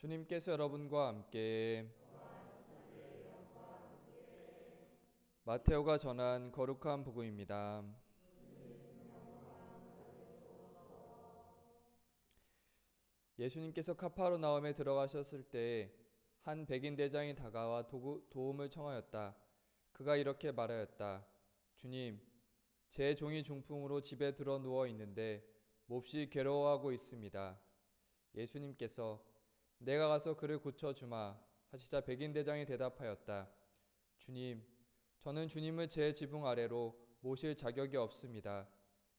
주님께서 여러분과 함께 마테오가 전한 거룩한 복음입니다. 예수님께서 카파르나움에 들어가셨을 때 한 백인 대장이 다가와 도움을 청하였다. 그가 이렇게 말하였다. 주님, 제 종이 중풍으로 집에 들어 누워 있는데 몹시 괴로워하고 있습니다. 예수님께서 내가 가서 그를 고쳐주마 하시자 백인 대장이 대답하였다. 주님, 저는 주님을 제 지붕 아래로 모실 자격이 없습니다.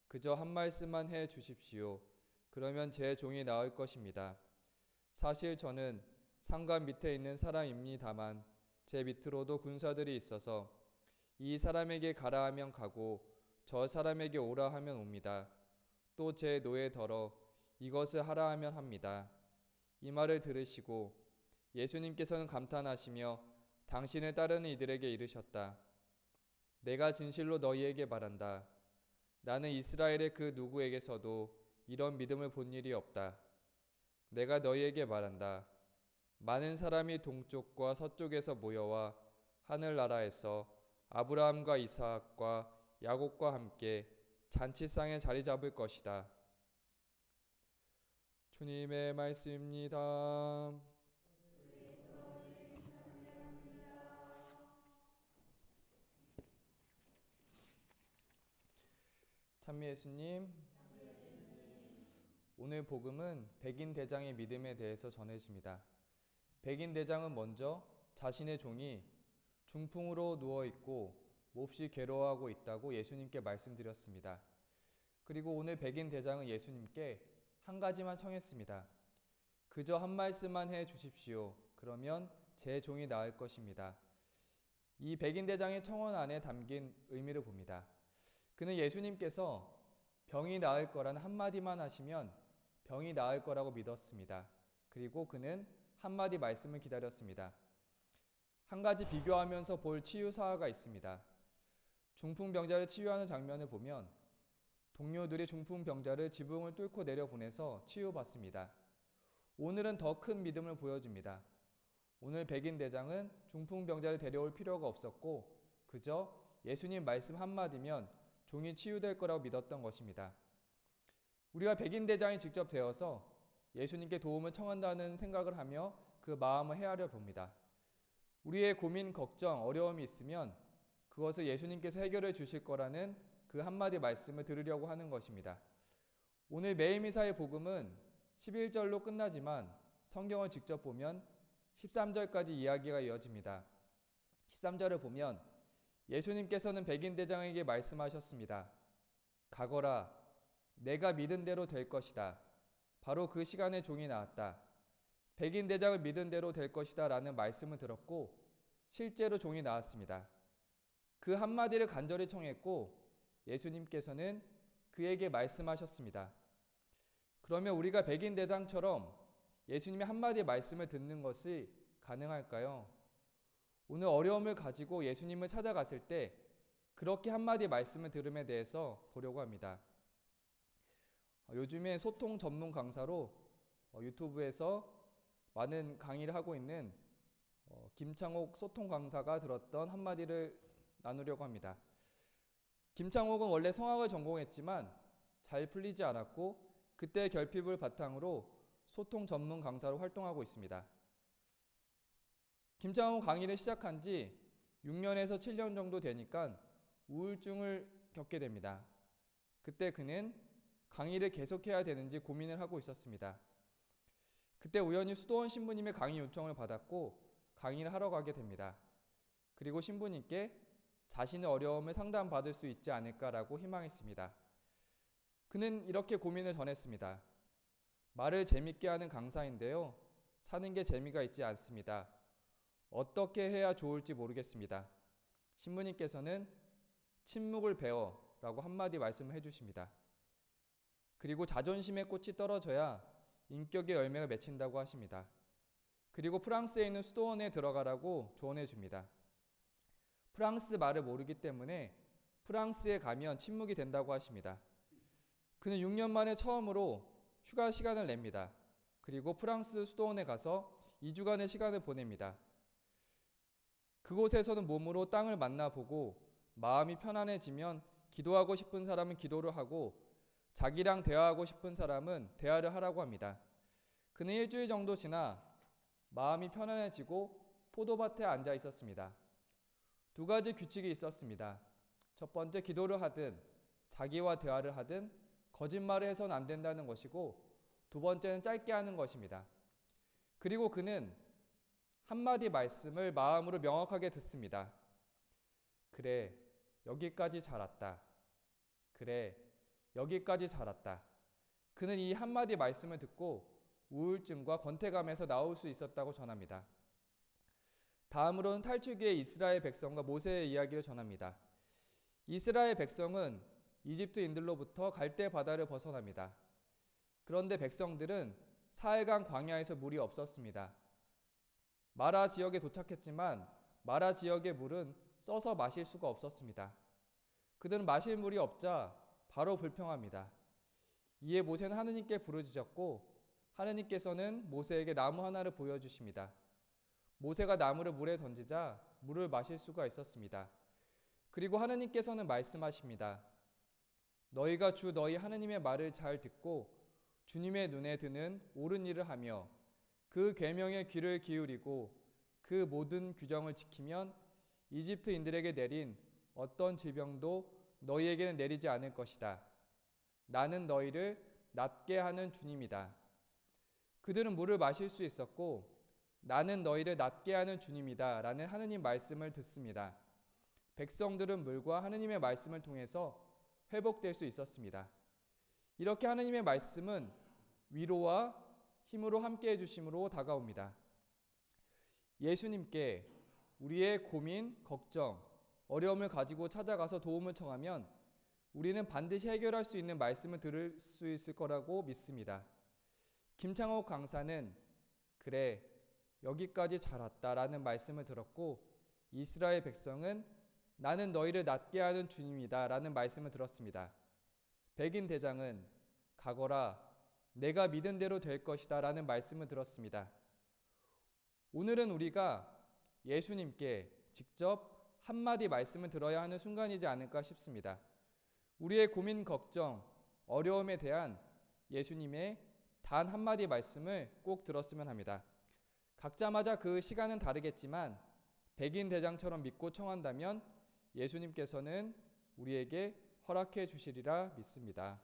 그저 한 말씀만 해 주십시오. 그러면 제 종이 나을 것입니다. 사실 저는 상관 밑에 있는 사람입니다만 제 밑으로도 군사들이 있어서 이 사람에게 가라 하면 가고 저 사람에게 오라 하면 옵니다. 또 제 노예더러 이것을 하라 하면 합니다. 이 말을 들으시고 예수님께서는 감탄하시며 당신을 따르는 이들에게 이르셨다. 내가 진실로 너희에게 말한다. 나는 이스라엘의 그 누구에게서도 이런 믿음을 본 일이 없다. 내가 너희에게 말한다. 많은 사람이 동쪽과 서쪽에서 모여와 하늘나라에서 아브라함과 이삭과 야곱과 함께 잔치상에 자리 잡을 것이다. 주님의 말씀입니다. 찬미 예수님, 오늘 복음은 백인 대장의 믿음에 대해서 전해집니다. 백인 대장은 먼저 자신의 종이 중풍으로 누워있고 몹시 괴로워하고 있다고 예수님께 말씀드렸습니다. 그리고 오늘 백인 대장은 예수님께 한 가지만 청했습니다. 그저 한 말씀만 해 주십시오. 그러면 제 종이 나을 것입니다. 이 백인 대장의 청원 안에 담긴 의미를 봅니다. 그는 예수님께서 병이 나을 거라는 한마디만 하시면 병이 나을 거라고 믿었습니다. 그리고 그는 한마디 말씀을 기다렸습니다. 한 가지 비교하면서 볼 치유 사화가 있습니다. 중풍병자를 치유하는 장면을 보면 동료들이 중풍병자를 지붕을 뚫고 내려보내서 치유받습니다. 오늘은 더 큰 믿음을 보여줍니다. 오늘 백인 대장은 중풍병자를 데려올 필요가 없었고 그저 예수님 말씀 한마디면 종이 치유될 거라고 믿었던 것입니다. 우리가 백인 대장이 직접 되어서 예수님께 도움을 청한다는 생각을 하며 그 마음을 헤아려 봅니다. 우리의 고민, 걱정, 어려움이 있으면 그것을 예수님께서 해결해 주실 거라는 그 한마디 말씀을 들으려고 하는 것입니다. 오늘 매일미사의 복음은 11절로 끝나지만 성경을 직접 보면 13절까지 이야기가 이어집니다. 13절을 보면 예수님께서는 백인 대장에게 말씀하셨습니다. 가거라, 내가 믿은 대로 될 것이다. 바로 그 시간에 종이 나왔다. 백인 대장을 믿은 대로 될 것이다 라는 말씀을 들었고 실제로 종이 나왔습니다. 그 한마디를 간절히 청했고 예수님께서는 그에게 말씀하셨습니다. 그러면 우리가 백인 대장처럼 예수님의 한마디 말씀을 듣는 것이 가능할까요? 오늘 어려움을 가지고 예수님을 찾아갔을 때 그렇게 한마디 말씀을 들음에 대해서 보려고 합니다. 요즘에 소통 전문 강사로 유튜브에서 많은 강의를 하고 있는 김창옥 소통 강사가 들었던 한마디를 나누려고 합니다. 김창옥은 원래 성악을 전공했지만 잘 풀리지 않았고 그때 결핍을 바탕으로 소통 전문 강사로 활동하고 있습니다. 김창옥 강의를 시작한 지 6년에서 7년 정도 되니까 우울증을 겪게 됩니다. 그때 그는 강의를 계속해야 되는지 고민을 하고 있었습니다. 그때 우연히 수도원 신부님의 강의 요청을 받았고 강의를 하러 가게 됩니다. 그리고 신부님께 자신의 어려움을 상담받을 수 있지 않을까라고 희망했습니다. 그는 이렇게 고민을 전했습니다. 말을 재밌게 하는 강사인데요. 사는 게 재미가 있지 않습니다. 어떻게 해야 좋을지 모르겠습니다. 신부님께서는 침묵을 배워 라고 한마디 말씀을 해주십니다. 그리고 자존심의 꽃이 떨어져야 인격의 열매가 맺힌다고 하십니다. 그리고 프랑스에 있는 수도원에 들어가라고 조언해 줍니다. 프랑스 말을 모르기 때문에 프랑스에 가면 침묵이 된다고 하십니다. 그는 6년 만에 처음으로 휴가 시간을 냅니다. 그리고 프랑스 수도원에 가서 2주간의 시간을 보냅니다. 그곳에서는 몸으로 땅을 만나보고 마음이 편안해지면 기도하고 싶은 사람은 기도를 하고 자기랑 대화하고 싶은 사람은 대화를 하라고 합니다. 그는 일주일 정도 지나 마음이 편안해지고 포도밭에 앉아 있었습니다. 두 가지 규칙이 있었습니다. 첫 번째, 기도를 하든 자기와 대화를 하든 거짓말을 해서는 안 된다는 것이고, 두 번째는 짧게 하는 것입니다. 그리고 그는 한마디 말씀을 마음으로 명확하게 듣습니다. 그래, 여기까지 잘 왔다. 그래, 여기까지 잘 왔다. 그는 이 한마디 말씀을 듣고 우울증과 권태감에서 나올 수 있었다고 전합니다. 다음으로는 탈출기의 이스라엘 백성과 모세의 이야기를 전합니다. 이스라엘 백성은 이집트인들로부터 갈대 바다를 벗어납니다. 그런데 백성들은 사해강 광야에서 물이 없었습니다. 마라 지역에 도착했지만 마라 지역의 물은 써서 마실 수가 없었습니다. 그들은 마실 물이 없자 바로 불평합니다. 이에 모세는 하느님께 부르짖었고 하느님께서는 모세에게 나무 하나를 보여주십니다. 모세가 나무를 물에 던지자 물을 마실 수가 있었습니다. 그리고 하느님께서는 말씀하십니다. 너희가 주 너희 하느님의 말을 잘 듣고 주님의 눈에 드는 옳은 일을 하며 그 계명에 귀를 기울이고 그 모든 규정을 지키면 이집트인들에게 내린 어떤 질병도 너희에게는 내리지 않을 것이다. 나는 너희를 낫게 하는 주님이다. 그들은 물을 마실 수 있었고 나는 너희를 낫게 하는 주님이다 라는 하느님 말씀을 듣습니다. 백성들은 물과 하느님의 말씀을 통해서 회복될 수 있었습니다. 이렇게 하느님의 말씀은 위로와 힘으로 함께해 주심으로 다가옵니다. 예수님께 우리의 고민, 걱정, 어려움을 가지고 찾아가서 도움을 청하면 우리는 반드시 해결할 수 있는 말씀을 들을 수 있을 거라고 믿습니다. 김창옥 강사는 그래, 여기까지 잘 왔다라는 말씀을 들었고 이스라엘 백성은 나는 너희를 낫게 하는 주님이다 라는 말씀을 들었습니다. 백인 대장은 가거라, 내가 믿은 대로 될 것이다 라는 말씀을 들었습니다. 오늘은 우리가 예수님께 직접 한마디 말씀을 들어야 하는 순간이지 않을까 싶습니다. 우리의 고민, 걱정, 어려움에 대한 예수님의 단 한마디 말씀을 꼭 들었으면 합니다. 각자마다 그 시간은 다르겠지만 백인 대장처럼 믿고 청한다면 예수님께서는 우리에게 허락해 주시리라 믿습니다.